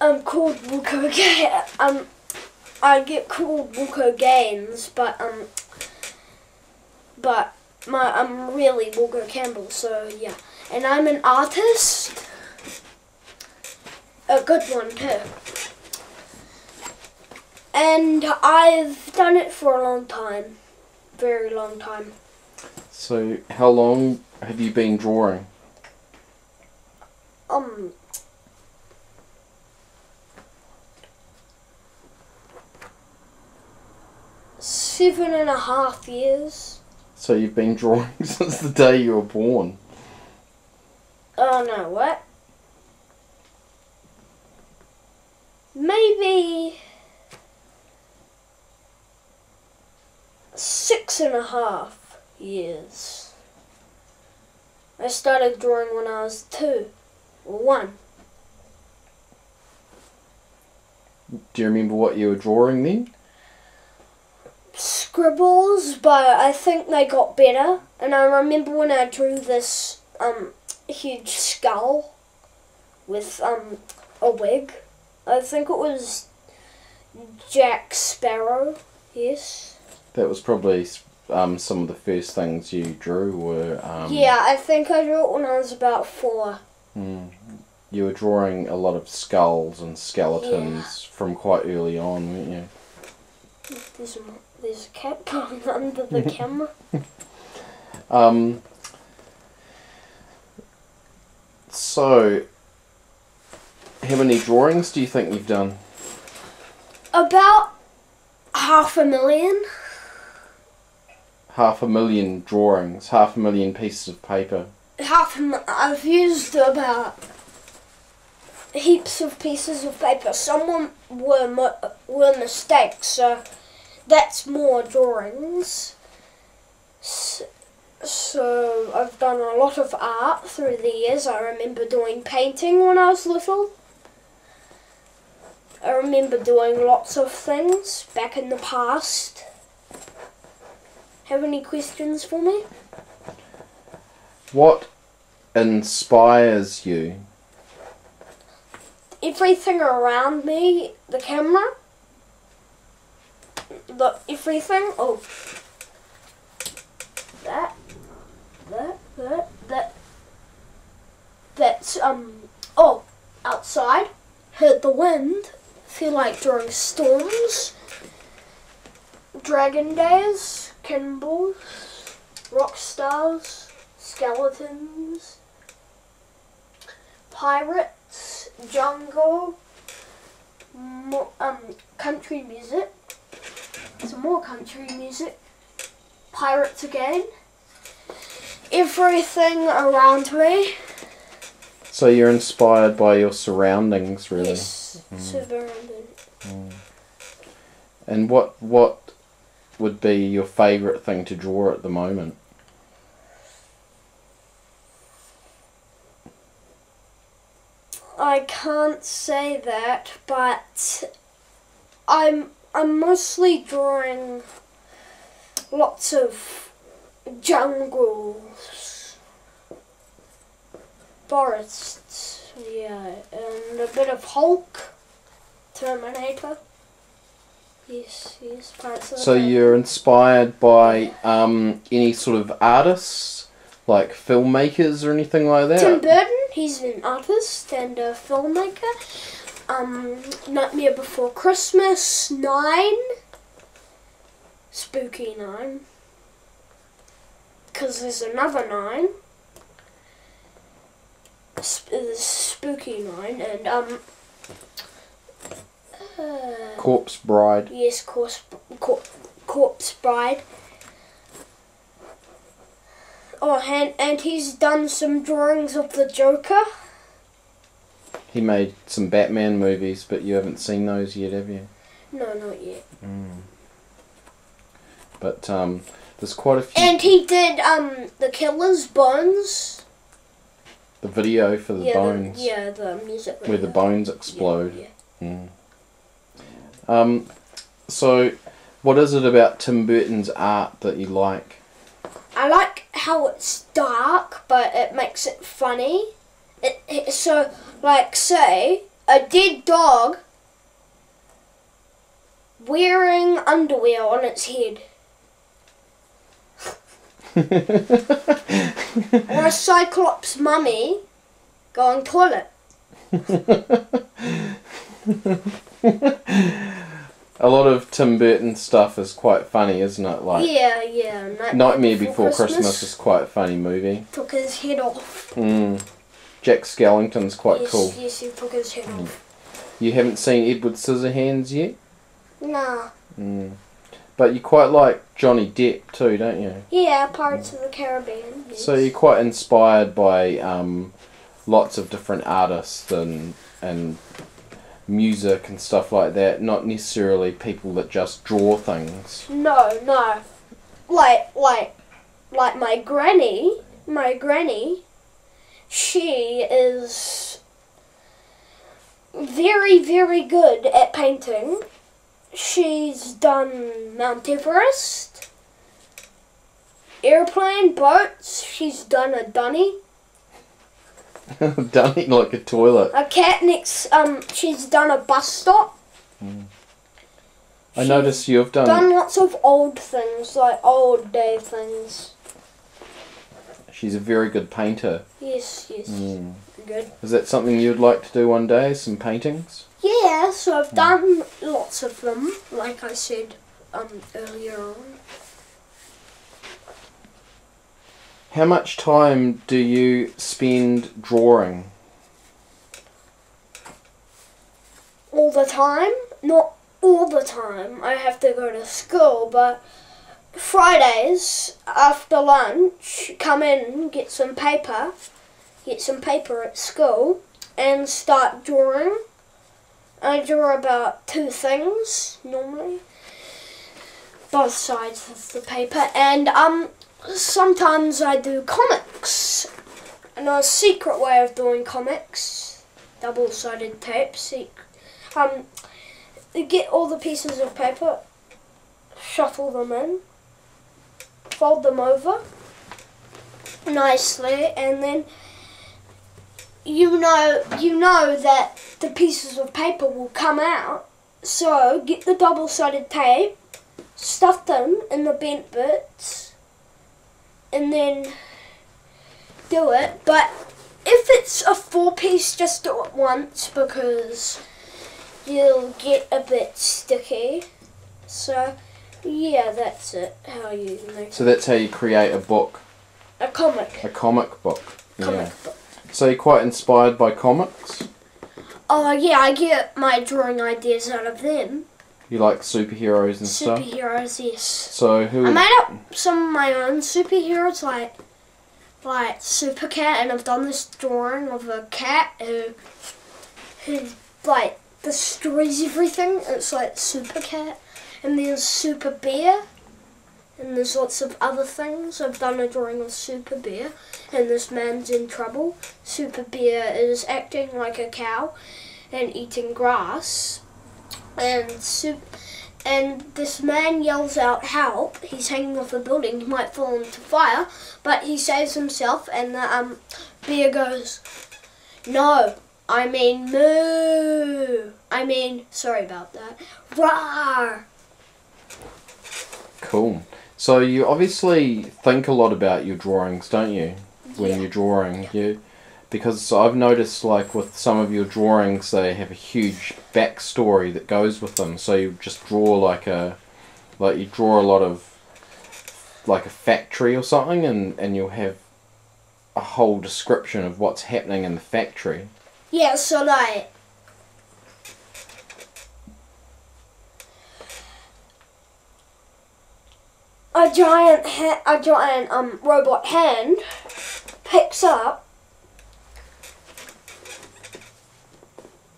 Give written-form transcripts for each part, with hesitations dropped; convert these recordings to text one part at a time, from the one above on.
I'm called Wilco I get called Wilco Gaines, but I'm really Wilco Campbell, so yeah. And I'm an artist. A good one too. And I've done it for a long time. Very long time. So how long have you been drawing? 7.5 years. So you've been drawing since the day you were born? Oh no, what? Maybe 6.5 years. I started drawing when I was 2 or 1. Do you remember what you were drawing then? Scribbles, but I think they got better. And I remember when I drew this huge skull with a wig. I think it was Jack Sparrow. Yes. That was probably some of the first things you drew were... yeah, I think I drew it when I was about 4. You were drawing a lot of skulls and skeletons from quite early on, weren't you? There's a cat going under the camera. So, how many drawings do you think you've done? About 500,000. 500,000 drawings, 500,000 pieces of paper. I've used about heaps of pieces of paper. Some were mistakes, so that's more drawings. So I've done a lot of art through the years. I remember doing painting when I was little. I remember doing lots of things back in the past. Have any questions for me? What inspires you? Everything around me, the camera, everything, that's, outside, heard the wind, feel like during storms, dragon days, cannibals, rock stars, skeletons, pirates, jungle, country music, some more country music, pirates again, everything around me. So you're inspired by your surroundings, really? Yes, surrounding. And what would be your favourite thing to draw at the moment? I can't say that, but I'm mostly drawing lots of jungles, forests, yeah, and a bit of Hulk, Terminator. Yes, parts of So you're inspired by any sort of artists, like filmmakers or anything like that? Tim Burton, he's an artist and a filmmaker. Nightmare Before Christmas, 9. Spooky 9. Because there's another 9. There's Spooky 9 and Corpse Bride. Yes, Corpse Bride. Oh, and he's done some drawings of the Joker. He made some Batman movies, but you haven't seen those yet, have you? No, not yet. But there's quite a few. And he did the Killer's Bones. The video for the bones. The music video. Where the bones explode. Yeah. So, what is it about Tim Burton's art that you like? I like how it's dark, but it makes it funny. So, like, say, a dead dog wearing underwear on its head. Or a Cyclops mummy going toilet. A lot of Tim Burton stuff is quite funny, isn't it? Like Yeah. Nightmare Before Christmas is quite a funny movie. Took his head off. Jack Skellington's quite cool. Yes, he took his head off. You haven't seen Edward Scissorhands yet? Nah. But you quite like Johnny Depp too, don't you? Yeah, Pirates of the Caribbean. Yes. So you're quite inspired by lots of different artists and music and stuff like that, not necessarily people that just draw things. No. Like my granny, she is very, very good at painting. She's done Mount Everest, airplane, boats. She's done a dunny. Dunny like a toilet. A cat next. She's done a bus stop. I noticed you've done lots of old things, like old day things. She's a very good painter. Yes. Good. Is that something you'd like to do one day? Some paintings? Yeah, so I've done lots of them, like I said earlier on. How much time do you spend drawing? All the time? Not all the time. I have to go to school, but Fridays after lunch, come in, get some paper at school, and start drawing. I draw about 2 things normally, both sides of the paper, and sometimes I do comics. And a secret way of doing comics, double-sided tape. You get all the pieces of paper, shuffle them in, fold them over nicely, and then you know that the pieces of paper will come out. So get the double-sided tape, stuff them in the bent bits, and then do it. But if it's a 4-piece, just do it once because you'll get a bit sticky. So yeah, that's it. How you make. So that's how you create a book. A comic. A comic book. Comic book. So you're quite inspired by comics? Oh yeah, I get my drawing ideas out of them. You like superheroes and stuff? Superheroes, yes. So who? I made up some of my own superheroes, like Super Cat, and I've done this drawing of a cat who like destroys everything. It's like Super Cat, and there's Super Bear, and there's lots of other things. I've done a drawing of Super Bear, and this man's in trouble. Super Bear is acting like a cow and eating grass, and this man yells out, "Help!" He's hanging off a building. He might fall into fire, but he saves himself, and the bear goes, "No, I mean moo. I mean, sorry about that. Rawr." Cool. So you obviously think a lot about your drawings, don't you? When you're drawing, because I've noticed, like with some of your drawings, they have a huge backstory that goes with them. So you just draw you draw a lot of like a factory or something, and you'll have a whole description of what's happening in the factory. Yeah, so like a giant robot hand picks up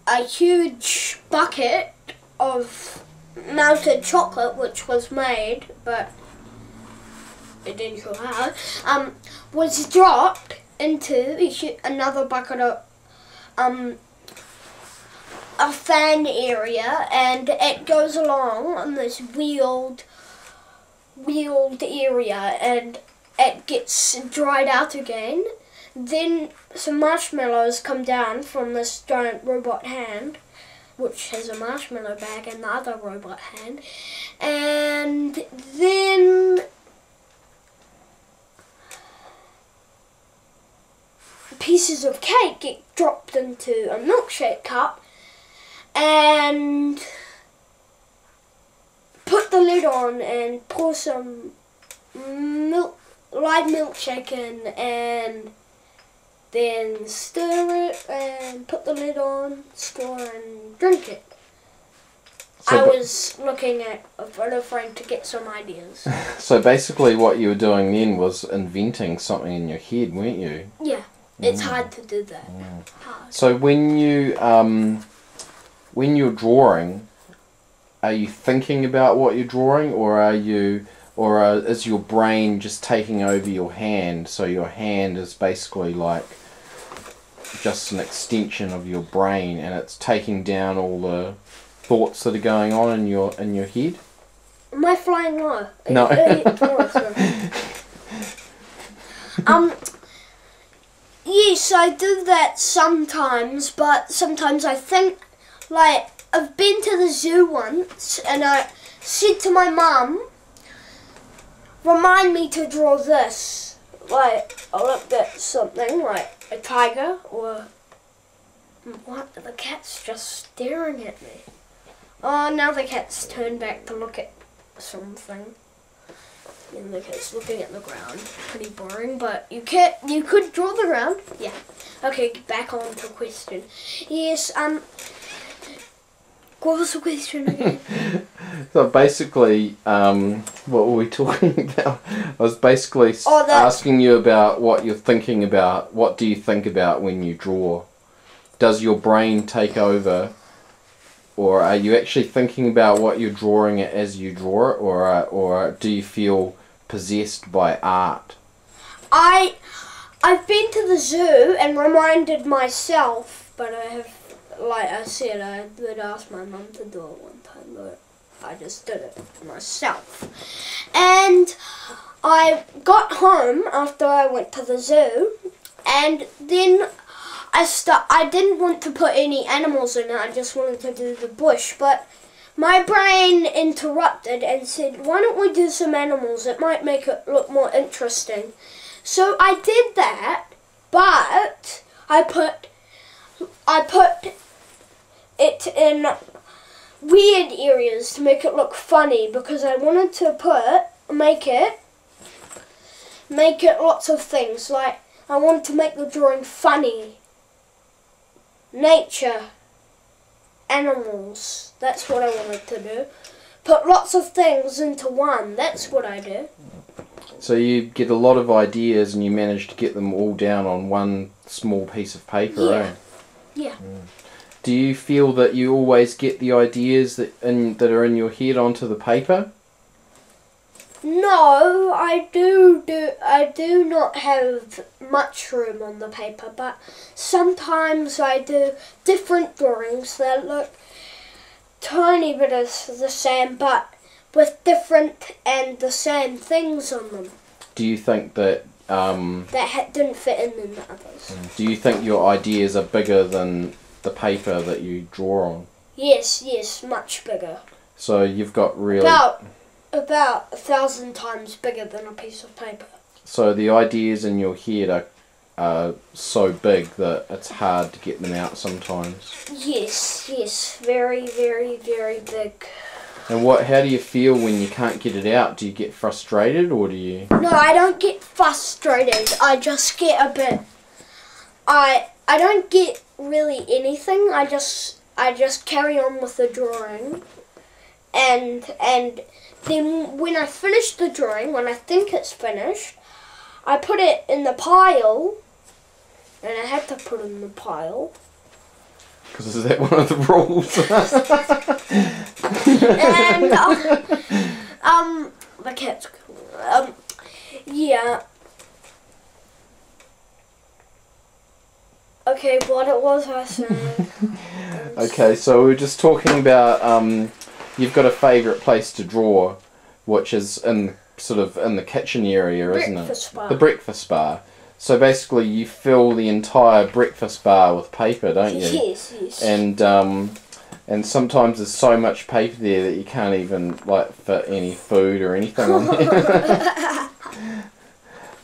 a huge bucket of melted chocolate, which was made, but it didn't show how, was dropped into another bucket of a fan area, and it goes along on this wheeled area, and it gets dried out again, then some marshmallows come down from this giant robot hand, which has a marshmallow bag in the other robot hand, and then pieces of cake get dropped into a milkshake cup and put the lid on and pour some live milkshake in, and then stir it and put the lid on, stir and drink it. I was looking at a photo frame to get some ideas. So basically what you were doing then was inventing something in your head, weren't you? Yeah, it's hard to do that. Hard. So when you're drawing, are you thinking about what you're drawing, or is your brain just taking over your hand? So your hand is basically like just an extension of your brain, and it's taking down all the thoughts that are going on in your head. Am I flying low? No. Yes, I do that sometimes, but sometimes I think, like, I've been to the zoo once, and I said to my mum, remind me to draw this. Like, I looked at something like a tiger, or what? The cat's just staring at me. Oh, now the cat's turned back to look at something. And the cat's looking at the ground. Pretty boring, but you could draw the ground. Yeah. Okay, back on to the question. Yes, what was the question again? So basically, what were we talking about? I was basically asking you about what you're thinking about. What do you think about when you draw? Does your brain take over, or are you actually thinking about what you're drawing as you draw it, or do you feel possessed by art? I've been to the zoo and reminded myself, but I have, like I said, I did ask my mum to do it one time, but I just did it myself. And I got home after I went to the zoo, and then I didn't want to put any animals in it, I just wanted to do the bush, but my brain interrupted and said, why don't we do some animals? It might make it look more interesting. So I did that, but I put it in weird areas to make it look funny, because I wanted to make it lots of things. Like, I wanted to make the drawing funny. Nature. Animals. That's what I wanted to do. Put lots of things into one. That's what I do. So you get a lot of ideas and you manage to get them all down on one small piece of paper, yeah. Yeah. Do you feel that you always get the ideas that are in your head onto the paper? No, I do not have much room on the paper, but sometimes I do different drawings that look tiny bit of the same, but with different and the same things on them. Do you think that didn't fit in the others? Do you think your ideas are bigger than the paper that you draw on? Yes, much bigger. So you've got really about 1,000 times bigger than a piece of paper. So the ideas in your head are so big that it's hard to get them out sometimes. Yes, very, very, very big. And how do you feel when you can't get it out? Do you get frustrated, or do you? No, I don't get frustrated. I just get a bit. I don't get really anything. I just carry on with the drawing, and then when I finish the drawing, when I think it's finished, I put it in the pile, and I have to put it in the pile. Because is that one of the rules? And the cat's yeah. Okay, what it was I saying? Okay, so we were just talking about you've got a favourite place to draw, which is in the kitchen area, isn't it? Breakfast bar. The breakfast bar. So basically, you fill the entire breakfast bar with paper, don't you? Yes, yes. And sometimes there's so much paper there that you can't even like fit any food or anything on there.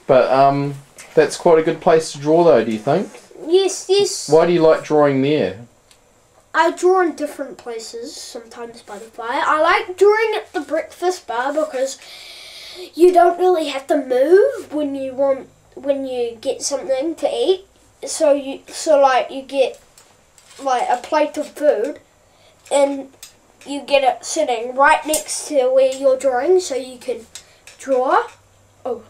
But that's quite a good place to draw, though. Do you think? Yes, yes. Why do you like drawing there? I draw in different places, sometimes by the fire. I like drawing at the breakfast bar because you don't really have to move when you get something to eat. So you get like a plate of food and you get it sitting right next to where you're drawing, so you can draw. Oh,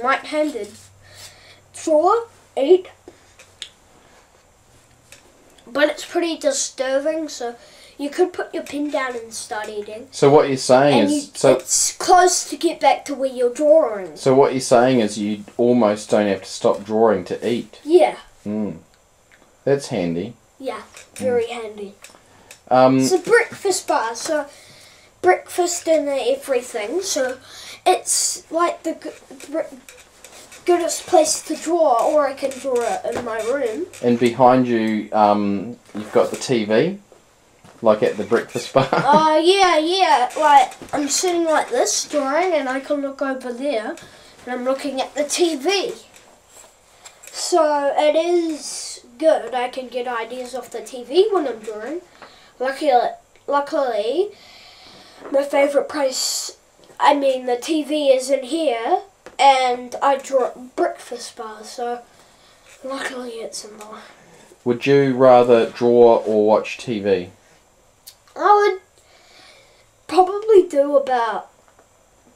right-handed. Draw, eat. But it's pretty disturbing, so you could put your pen down and start eating. So what you're saying it's close to get back to where you're drawing. So what you're saying is you almost don't have to stop drawing to eat. Yeah. That's handy. Yeah, very handy. It's a breakfast bar, so breakfast, dinner, everything. So it's like the goodest place to draw, or I can draw it in my room. And behind you, you've got the TV, like at the breakfast bar. Yeah. Like, I'm sitting like this, drawing, and I can look over there, and I'm looking at the TV. So it is good. I can get ideas off the TV when I'm drawing. Luckily, my favourite place, the TV is in here, and I draw breakfast bar, so luckily it's in there. Would you rather draw or watch TV? I would probably do about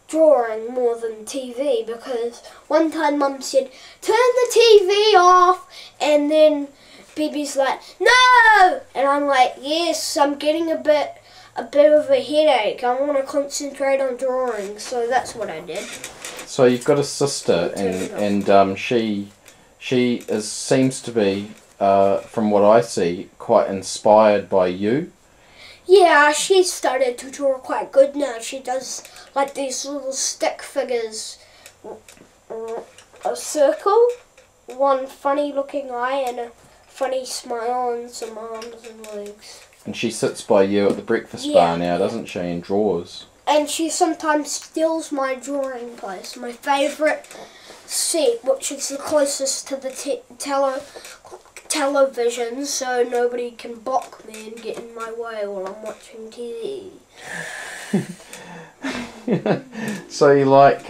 drawing more than TV, because one time Mum said, turn the TV off, and then Baby's like, no! And I'm like, yes, I'm getting a bit of a headache. I want to concentrate on drawing, so that's what I did. So you've got a sister, and she seems to be, from what I see, quite inspired by you. Yeah, she started to draw quite good now. She does like these little stick figures, a circle, one funny looking eye, and a funny smile, and some arms and legs. And she sits by you at the breakfast bar now, doesn't she, and draws? And she sometimes steals my drawing place, my favourite seat, which is the closest to the television, so nobody can block me and get in my way while I'm watching TV. So you like,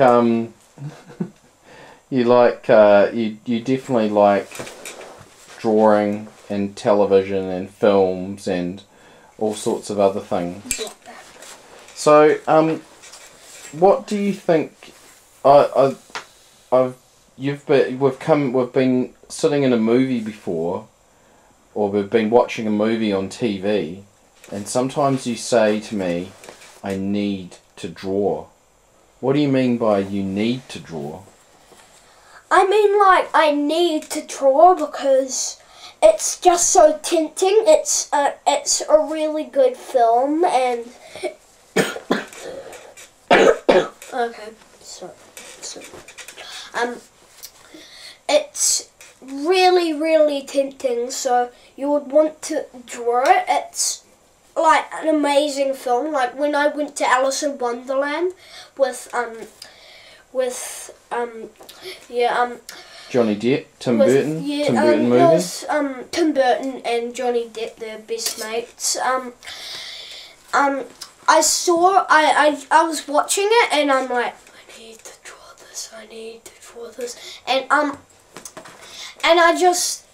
you definitely like drawing and television and films and all sorts of other things. Yeah. So, what do you think? We've been sitting in a movie before, or we've been watching a movie on TV, and sometimes you say to me, "I need to draw." What do you mean by you need to draw? I need to draw because it's just so tempting. It's a really good film, and okay, so it's really, really tempting, so you would want to draw it. It's like an amazing film. Like when I went to Alice in Wonderland with Johnny Depp, Tim Burton movie. It was Tim Burton and Johnny Depp, they're best mates. I was watching it and I'm like, I need to draw this, and I just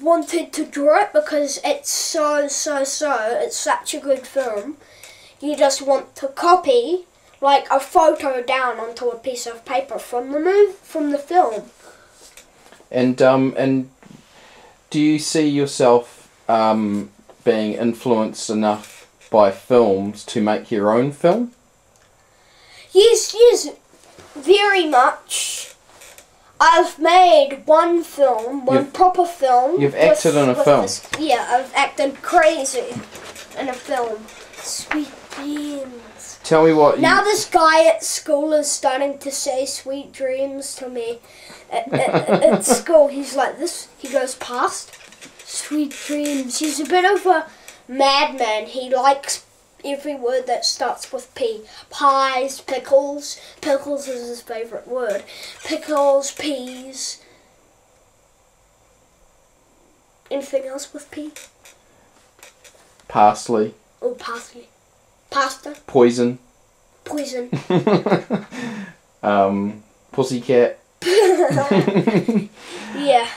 wanted to draw it because it's it's such a good film. You just want to copy like a photo down onto a piece of paper from the film. And do you see yourself being influenced enough by films to make your own film? Yes, very much. I've made one proper film. You've acted in a film? Yeah, I've acted crazy in a film. Sweet dreams. Tell me what. Now this guy at school is starting to say sweet dreams to me. At school, he's like this. He goes past sweet dreams. He's a bit of a madman. He likes every word that starts with P. Pies, pickles. Pickles is his favourite word. Pickles, peas. Anything else with P? Parsley. Oh, parsley. Pasta. Poison. Poison. Pussycat. Yeah.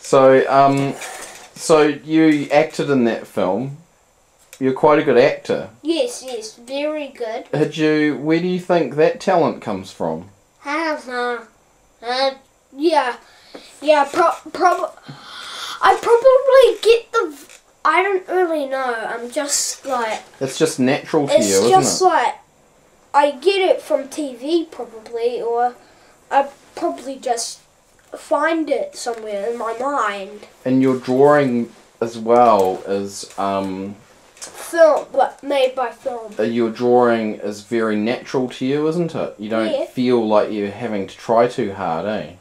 So you acted in that film. You're quite a good actor. Yes, very good. Where do you think that talent comes from? Yeah, I probably get I don't really know. I'm just like. It's just natural to you, It's isn't just it? like I get it from TV probably, or I probably just find it somewhere in my mind. And your drawing as well is Film, but made by film. your drawing is very natural to you, isn't it? You don't feel like you're having to try too hard, eh?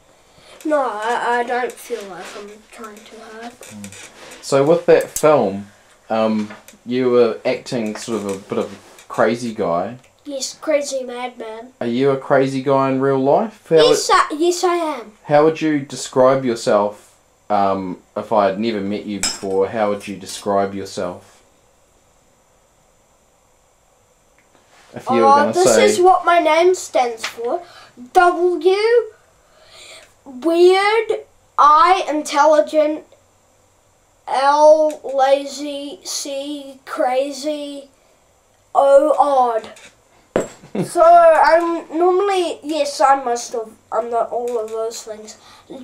No, I don't feel like I'm trying too hard. So with that film, you were acting sort of a bit of a crazy guy. Yes, crazy madman. Are you a crazy guy in real life? Yes, I am. How would you describe yourself, if I had never met you before, how would you describe yourself? If you were going to this say... is what my name stands for. W, weird, I, intelligent, L, lazy, C, crazy, O, odd. So I'm normally, yes, I'm not all of those things.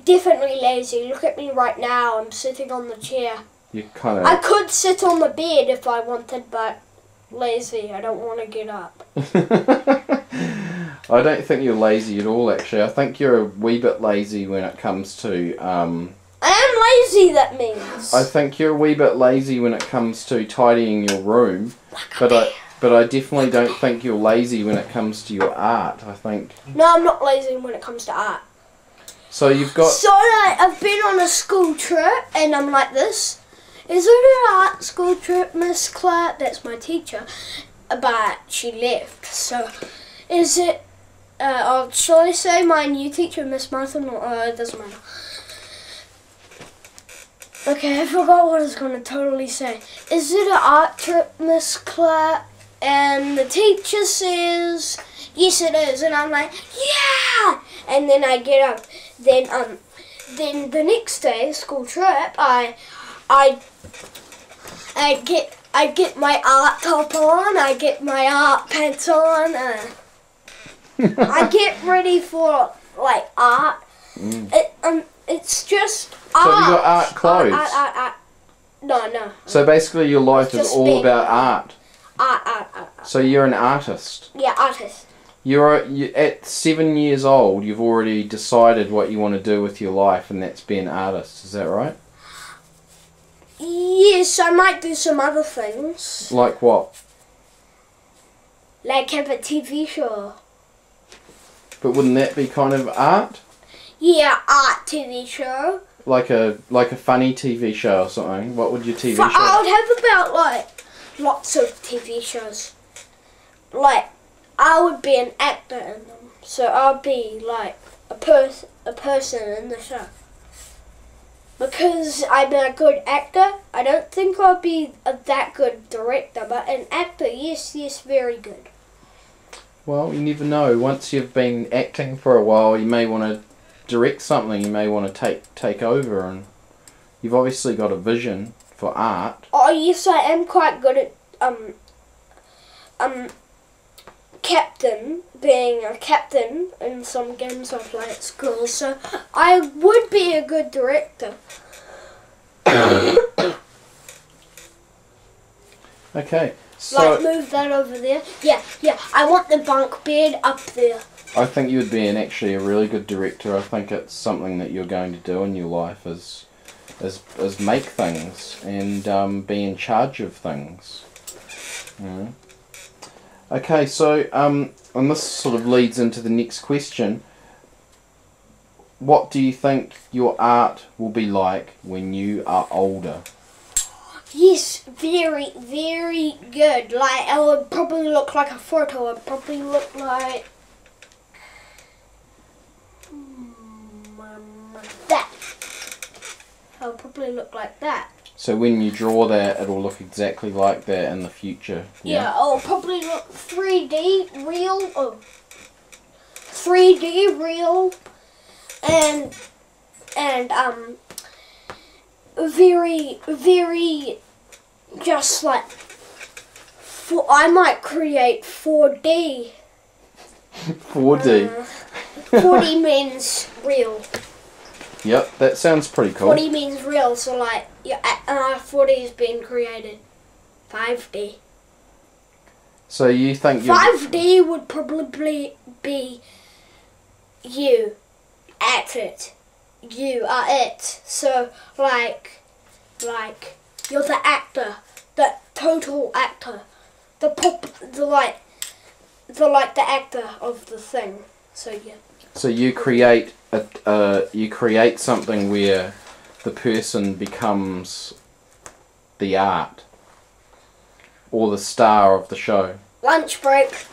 Definitely lazy. Look at me right now. I'm sitting on the chair. You kind of... I could sit on the bed if I wanted, but lazy. I don't want to get up. I don't think you're lazy at all, actually. I think you're a wee bit lazy when it comes to... I am lazy, that means. I think you're a wee bit lazy when it comes to tidying your room, but I definitely don't think you're lazy when it comes to your art. I think... No, I'm not lazy when it comes to art. So you've got... So I've been on a school trip, and I'm like this. Is it an art school trip, Miss Clark? That's my teacher. But she left. So, is it... shall I say my new teacher, Miss Martin? It doesn't matter. Okay, I forgot what I was going to totally say. Is it an art trip, Miss Clark? And the teacher says, yes it is. And I'm like, yeah! And then I get up. Then the next day, school trip, I get my art top on, I get my art pants on, I get ready for like art. It's just art. So have you got art clothes? Art. No. So basically your life is Just all being about art. Art. So you're an artist. Yeah, artist. You at 7 years old, you've already decided what you want to do with your life, and that's be an artist. Is that right? Yes, I might do some other things. Like what? Like have a TV show. But wouldn't that be kind of art? Yeah, art TV show. Like a funny TV show or something. What would your TV show? I would have about like lots of TV shows. Like I would be an actor in them, so I'll be like a person in the show. Because I'm a good actor, I don't think I'll be that good director, but an actor, yes, very good. Well, you never know. Once you've been acting for a while, you may want to direct something. You may want to take over, and you've obviously got a vision for art. Oh yes, I am quite good at being a captain in some games I play at school, so I would be a good director. Okay, so Like move that over there. Yeah. I want the bunk bed up there. I think you would be actually a really good director. I think it's something that you're going to do in your life is make things and be in charge of things. You know? Okay, so and this sort of leads into the next question. What do you think your art will be like when you are older? Yes, very, very good. Like, it would probably look like a photo. It would probably look like that. It would probably look like that. So when you draw that, it'll look exactly like that in the future. Yeah, it'll probably look 3D real. Oh, 3D real, and very, very, just like, I might create 4D. 4D. 4D means real. Yep, that sounds pretty cool. 4D means real, so like, 4D has been created. 5D. So you think 5D would probably be you at it. You are it. So like you're the actor, the total actor, the actor of the thing. So yeah. So you create something where the person becomes the art or the star of the show. Lunch break.